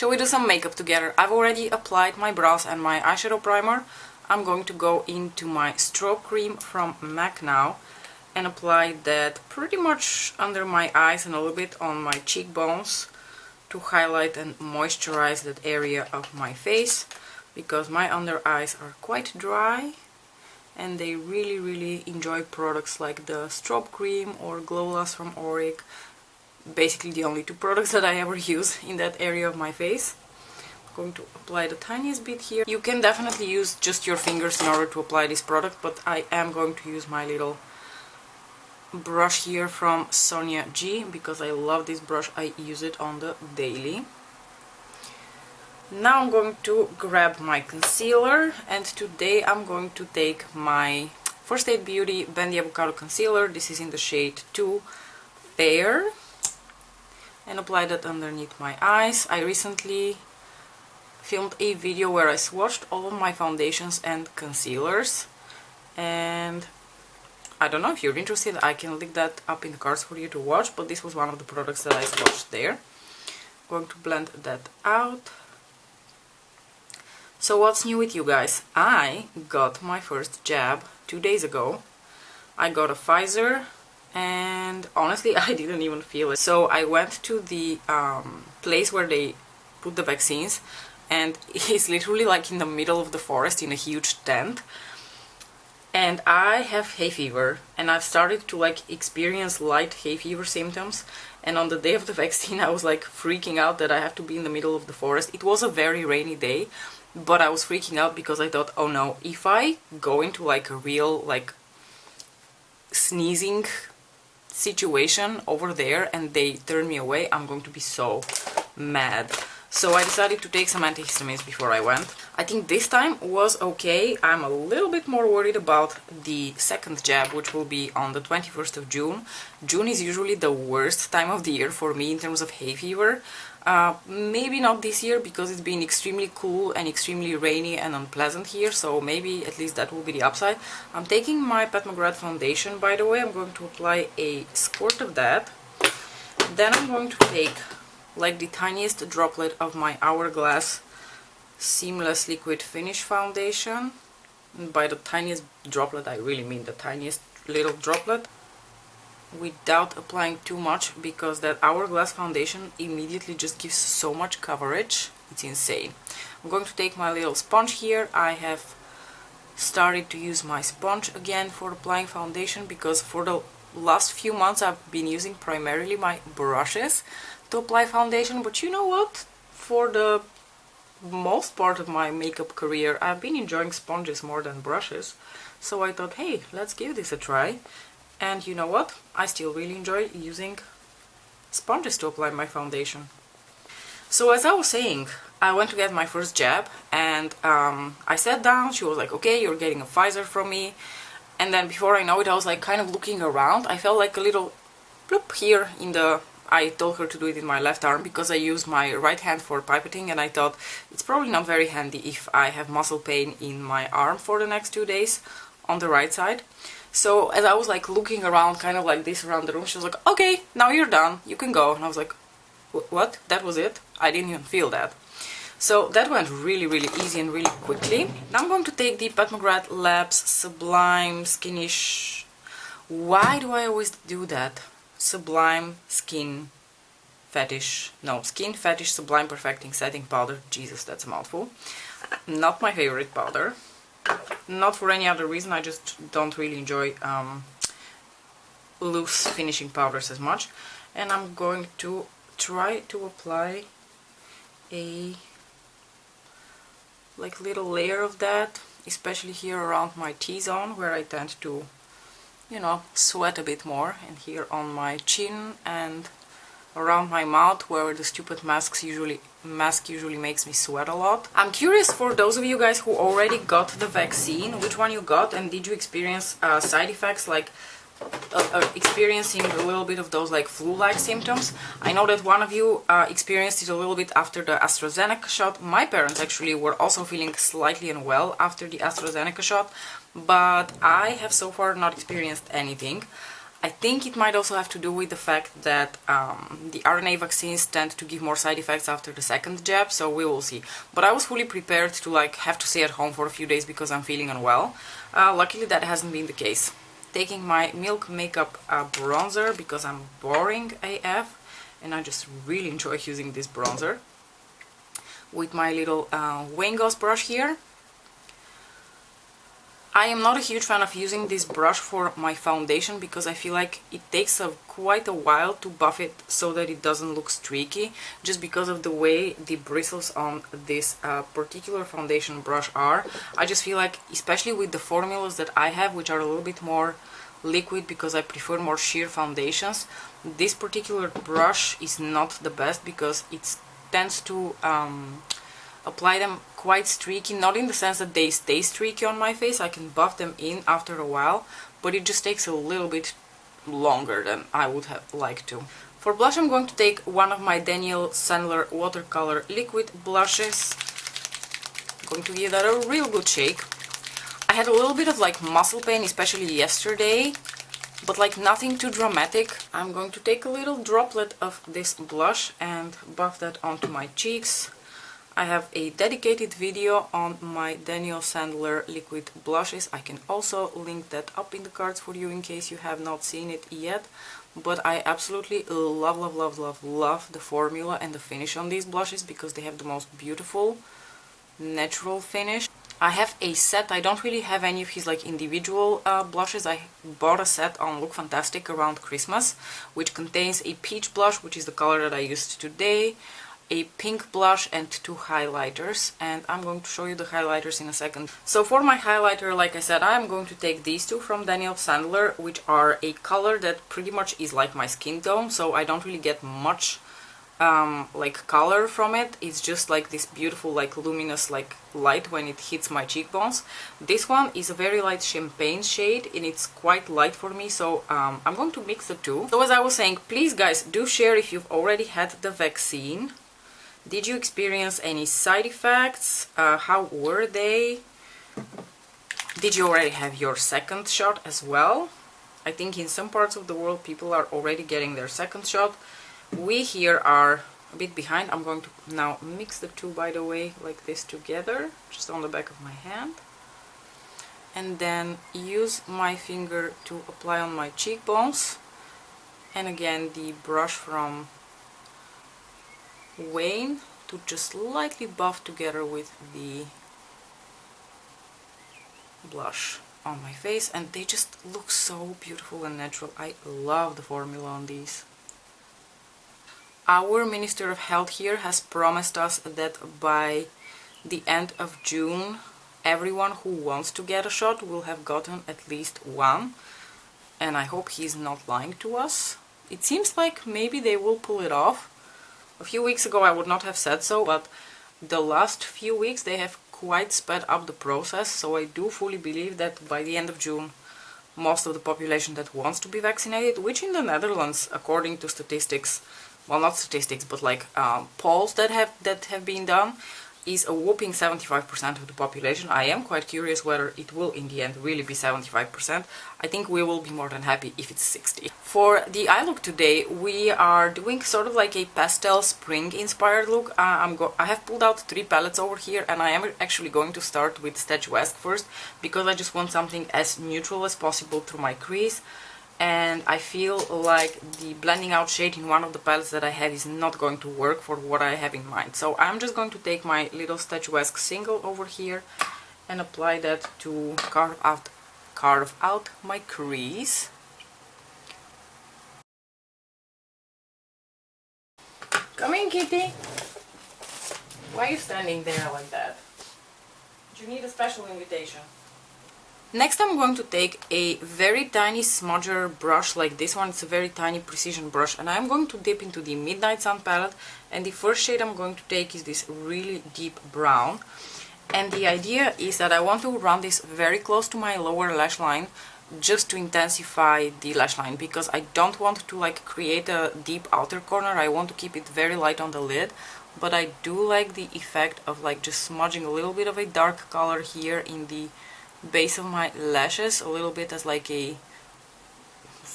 Shall we do some makeup together? I've already applied my brows and my eyeshadow primer. I'm going to go into my strobe cream from MAC now and apply that pretty much under my eyes and a little bit on my cheekbones to highlight and moisturize that area of my face, because my under eyes are quite dry and they really enjoy products like the strobe cream or Glow Gloss from Auric. Basically the only two products that I ever use in that area of my face. I'm going to apply the tiniest bit here. You can definitely use just your fingers in order to apply this product, but I am going to use my little brush here from Sonia G because I love this brush. I use it on the daily. Now I'm going to grab my concealer, and today I'm going to take my First Aid Beauty Bendy Avocado Concealer. This is in the shade 2 Fair, and apply that underneath my eyes. I recently filmed a video where I swatched all of my foundations and concealers, and I don't know if you're interested, I can link that up in the cards for you to watch, but this was one of the products that I swatched there. I'm going to blend that out. So what's new with you guys? I got my first jab 2 days ago. I got a Pfizer, and honestly I didn't even feel it. So I went to the place where they put the vaccines, and it's literally like in the middle of the forest in a huge tent. And I have hay fever, and I've started to like experience light hay fever symptoms, and on the day of the vaccine I was like freaking out that I have to be in the middle of the forest. It was a very rainy day, but I was freaking out because I thought, oh no, if I go into like a real like sneezing situation over there and they turn me away, I'm going to be so mad. So I decided to take some antihistamines before I went. I think this time was okay. I'm a little bit more worried about the second jab, which will be on the 21st of June. June is usually the worst time of the year for me in terms of hay fever. Maybe not this year because it's been extremely cool and extremely rainy and unpleasant here, so maybe at least that will be the upside. I'm taking my Pat McGrath foundation, by the way. I'm going to apply a squirt of that. Then I'm going to take like the tiniest droplet of my Hourglass Seamless Liquid Finish foundation. And by the tiniest droplet I really mean the tiniest little droplet, without applying too much, because that Hourglass foundation immediately just gives so much coverage. It's insane. I'm going to take my little sponge here. I have started to use my sponge again for applying foundation, because for the last few months I've been using primarily my brushes to apply foundation, but you know what? For the most part of my makeup career I've been enjoying sponges more than brushes, so I thought, hey, let's give this a try. And you know what? I still really enjoy using sponges to apply my foundation. So as I was saying, I went to get my first jab, and I sat down. She was like, okay, you're getting a Pfizer from me. And then before I know it, I was like kind of looking around. I felt like a little bloop here in the... I told her to do it in my left arm because I use my right hand for pipetting, and I thought it's probably not very handy if I have muscle pain in my arm for the next 2 days on the right side. So as I was like looking around, kind of like this around the room, she was like, okay, now you're done, you can go. And I was like, what? That was it? I didn't even feel that. So that went really easy and really quickly. Now I'm going to take the Pat McGrath Labs Sublime Skinish... Why do I always do that? Sublime Skin Fetish... No, Skin Fetish Sublime Perfecting Setting Powder. Jesus, that's a mouthful. Not my favorite powder. Not for any other reason, I just don't really enjoy loose finishing powders as much. And I'm going to try to apply a like little layer of that, especially here around my T-zone, where I tend to, you know, sweat a bit more, and here on my chin and around my mouth, where the stupid mask usually makes me sweat a lot. I'm curious, for those of you guys who already got the vaccine, which one you got, and did you experience side effects like experiencing a little bit of those like flu-like symptoms? I know that one of you experienced it a little bit after the AstraZeneca shot. My parents actually were also feeling slightly unwell after the AstraZeneca shot, but I have so far not experienced anything. I think it might also have to do with the fact that the RNA vaccines tend to give more side effects after the second jab, so we will see. But I was fully prepared to like have to stay at home for a few days because I'm feeling unwell. Luckily that hasn't been the case. Taking my Milk Makeup bronzer because I'm boring AF and I just really enjoy using this bronzer. With my little Wayne Goss brush here. I am not a huge fan of using this brush for my foundation because I feel like it takes quite a while to buff it so that it doesn't look streaky, just because of the way the bristles on this particular foundation brush are. I just feel like, especially with the formulas that I have, which are a little bit more liquid because I prefer more sheer foundations, this particular brush is not the best because it tends to apply them quite streaky, not in the sense that they stay streaky on my face. I can buff them in after a while, but it just takes a little bit longer than I would have liked to. For blush, I'm going to take one of my Daniel Sandler watercolor liquid blushes. I'm going to give that a real good shake. I had a little bit of like muscle pain, especially yesterday, but like nothing too dramatic. I'm going to take a little droplet of this blush and buff that onto my cheeks. I have a dedicated video on my Daniel Sandler liquid blushes. I can also link that up in the cards for you in case you have not seen it yet. But I absolutely love, love, love, love, love the formula and the finish on these blushes because they have the most beautiful natural finish. I have a set. I don't really have any of his like individual blushes. I bought a set on Look Fantastic around Christmas, which contains a peach blush, which is the color that I used today, a pink blush and 2 highlighters, and I'm going to show you the highlighters in a second. So for my highlighter, like I said, I'm going to take these two from Daniel Sandler, which are a color that pretty much is like my skin tone, so I don't really get much like color from it. It's just like this beautiful like luminous like light when it hits my cheekbones. This one is a very light champagne shade and it's quite light for me, so I'm going to mix the two. So as I was saying, please guys do share if you've already had the vaccine. Did you experience any side effects? How were they? Did you already have your second shot as well? I think in some parts of the world people are already getting their second shot. We here are a bit behind. I'm going to now mix the two, by the way, like this together, just on the back of my hand. And then use my finger to apply on my cheekbones. And again, the brush from Wayne to just lightly buff together with the blush on my face, and they just look so beautiful and natural. I love the formula on these. Our Minister of Health here has promised us that by the end of June everyone who wants to get a shot will have gotten at least one, and I hope he's not lying to us. It seems like maybe they will pull it off. A few weeks ago I would not have said so, but the last few weeks they have quite sped up the process, so I do fully believe that by the end of June most of the population that wants to be vaccinated, which in the Netherlands, according to statistics, well, not statistics, but like polls that have been done, is a whopping 75% of the population. I am quite curious whether it will in the end really be 75%. I think we will be more than happy if it's 60. For the eye look today, we are doing sort of like a pastel spring inspired look. I have pulled out 3 palettes over here, and I am actually going to start with Statuesque first because I just want something as neutral as possible through my crease. And I feel like the blending out shade in one of the palettes that I have is not going to work for what I have in mind. So I'm just going to take my little Statuesque single over here and apply that to carve out my crease. Come in, kitty! Why are you standing there like that? Do you need a special invitation? Next I'm going to take a very tiny smudger brush like this one. It's a very tiny precision brush, and I'm going to dip into the Midnight Sun palette, and the first shade I'm going to take is this really deep brown. And the idea is that I want to run this very close to my lower lash line just to intensify the lash line, because I don't want to like create a deep outer corner. I want to keep it very light on the lid, but I do like the effect of like just smudging a little bit of a dark color here in the base of my lashes, a little bit as like a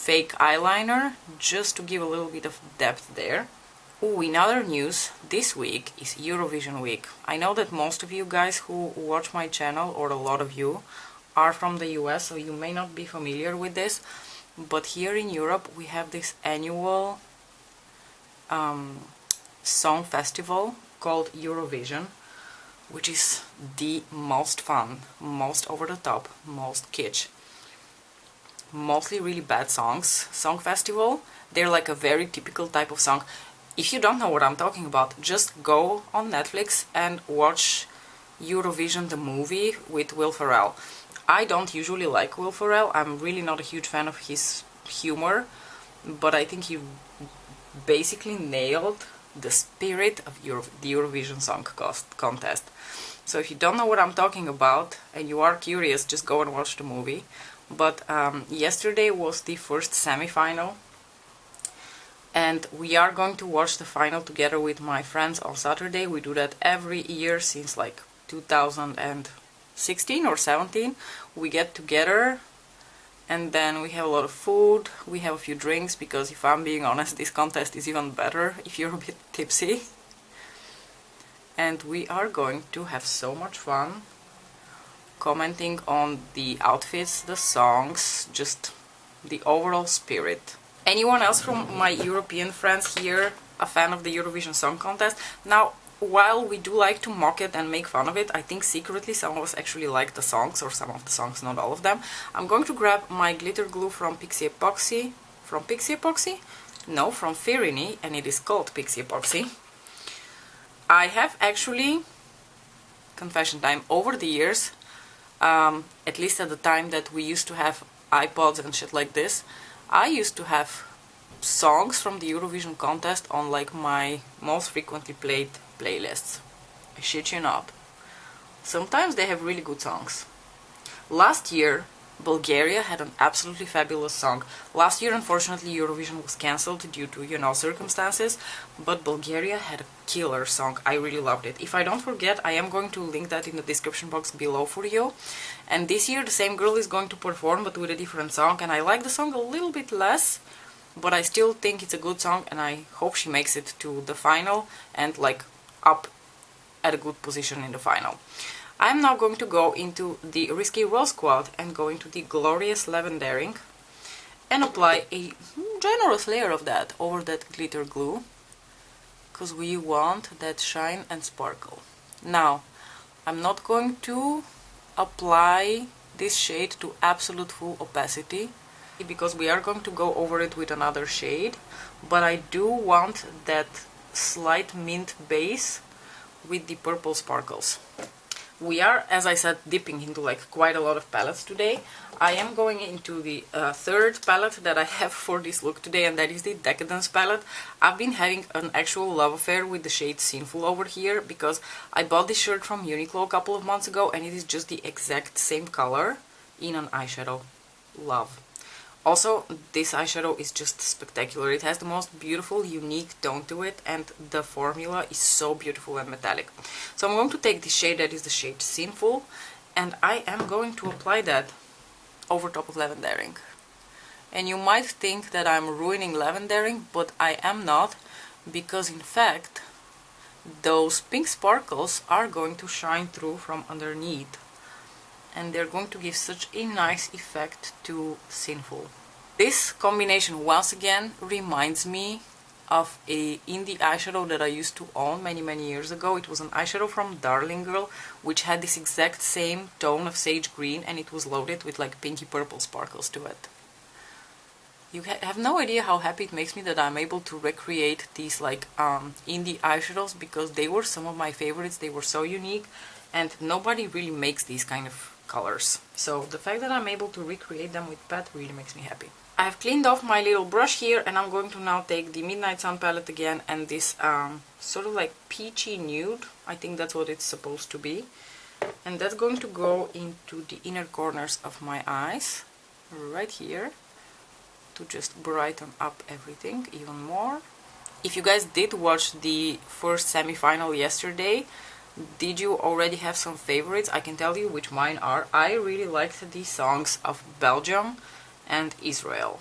fake eyeliner just to give a little bit of depth there. Ooh, in other news, this week is Eurovision week. I know that most of you guys who watch my channel, or a lot of you, are from the US, so you may not be familiar with this, but here in Europe we have this annual song festival called Eurovision, which is the most fun, most over the top, most kitsch, mostly really bad songs song festival. They're like a very typical type of song. If you don't know what I'm talking about, just go on Netflix and watch Eurovision the movie with Will Ferrell. I don't usually like Will Ferrell, I'm really not a huge fan of his humor, but I think he basically nailed the spirit of the Eurovision Song Contest. So if you don't know what I'm talking about and you are curious, just go and watch the movie. But yesterday was the first semi-final, and we are going to watch the final together with my friends on Saturday. We do that every year since like 2016 or 17. We get together and then we have a lot of food, we have a few drinks, because if I'm being honest, this contest is even better if you're a bit tipsy. And we are going to have so much fun commenting on the outfits, the songs, just the overall spirit. Anyone else from my European friends here a fan of the Eurovision Song Contest? Now, while we do like to mock it and make fun of it, I think secretly some of us actually like the songs, or some of the songs, not all of them. I'm going to grab my glitter glue from Pixie Epoxy. From Pixie Epoxy? No, from Firini, and it is called Pixie Epoxy. I have actually, confession time, over the years, at least at the time that we used to have iPods and shit like this, I used to have songs from the Eurovision contest on like my most frequently played playlists. I shit you not. Sometimes they have really good songs. Last year, Bulgaria had an absolutely fabulous song. Last year, unfortunately, Eurovision was cancelled due to, you know, circumstances, but Bulgaria had a killer song. I really loved it. If I don't forget, I am going to link that in the description box below for you. And this year, the same girl is going to perform, but with a different song, and I like the song a little bit less, but I still think it's a good song, and I hope she makes it to the final and like up at a good position in the final. I'm now going to go into the Risque Rose Quad and go into the Glorious Lavendering and apply a generous layer of that over that glitter glue, because we want that shine and sparkle. Now, I'm not going to apply this shade to absolute full opacity, because we are going to go over it with another shade, but I do want that slight mint base with the purple sparkles. We are, as I said, dipping into like quite a lot of palettes today. I am going into the third palette that I have for this look today, and that is the Decadence palette. I've been having an actual love affair with the shade Sinful over here, because I bought this shirt from Uniqlo a couple of months ago, and it is just the exact same color in an eyeshadow. Love. Also, this eyeshadow is just spectacular. It has the most beautiful, unique tone to it, and the formula is so beautiful and metallic. So I'm going to take this shade, that is the shade Sinful, and I am going to apply that over top of Lavendering. And you might think that I'm ruining Lavendering, but I am not, because in fact, those pink sparkles are going to shine through from underneath, and they're going to give such a nice effect to Sinful. This combination once again reminds me of a indie eyeshadow that I used to own many years ago. It was an eyeshadow from Darling Girl, which had this exact same tone of sage green, and it was loaded with like pinky purple sparkles to it. You have no idea how happy it makes me that I'm able to recreate these like indie eyeshadows, because they were some of my favorites. They were so unique, and nobody really makes these kind of colors. So the fact that I'm able to recreate them with Pat really makes me happy. I've cleaned off my little brush here, and I'm going to now take the Midnight Sun palette again, and this sort of like peachy nude, I think that's what it's supposed to be. And that's going to go into the inner corners of my eyes, right here, to just brighten up everything even more. If you guys did watch the first semi-final yesterday, did you already have some favorites? I can tell you which mine are. I really liked the songs of Belgium and Israel.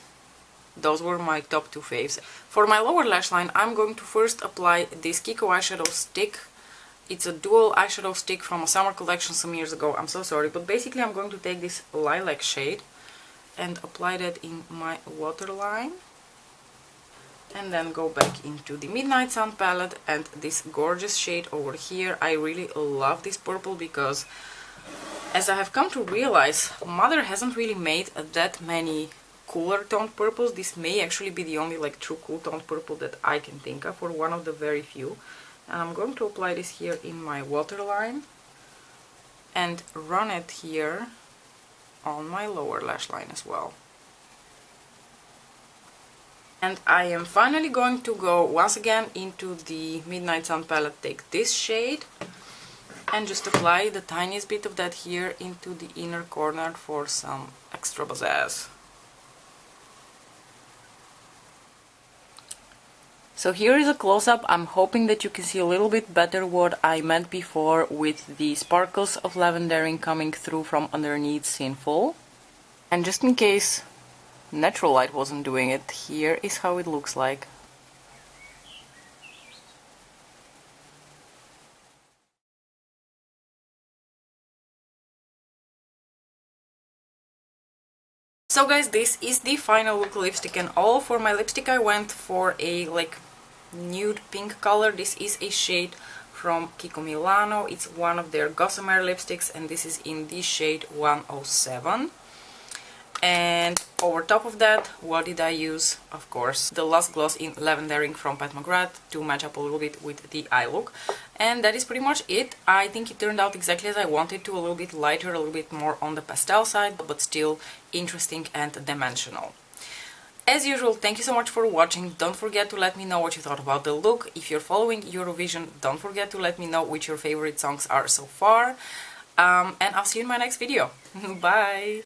Those were my top two faves. For my lower lash line, I'm going to first apply this Kiko eyeshadow stick. It's a dual eyeshadow stick from a summer collection some years ago. I'm so sorry, but basically I'm going to take this lilac shade and apply that in my waterline. And then go back into the Midnight Sun palette and this gorgeous shade over here. I really love this purple because, as I have come to realize, Mother hasn't really made that many cooler toned purples. This may actually be the only like true cool toned purple that I can think of, or one of the very few. And I'm going to apply this here in my waterline and run it here on my lower lash line as well. And I am finally going to go once again into the Midnight Sun palette, take this shade and just apply the tiniest bit of that here into the inner corner for some extra pizzazz. So here is a close-up. I'm hoping that you can see a little bit better what I meant before with the sparkles of lavendering coming through from underneath in full. And just in case natural light wasn't doing it, here is how it looks like. So guys, this is the final look lipstick and all. For my lipstick I went for a like nude pink color. This is a shade from Kiko Milano. It's one of their Gossamer lipsticks and this is in the shade 107. And over top of that, what did I use? Of course, the Lust Gloss in Lavendering from Pat McGrath to match up a little bit with the eye look. And that is pretty much it. I think it turned out exactly as I wanted to, a little bit lighter, a little bit more on the pastel side, but still interesting and dimensional. As usual, thank you so much for watching. Don't forget to let me know what you thought about the look. If you're following Eurovision, don't forget to let me know which your favorite songs are so far. And I'll see you in my next video. Bye!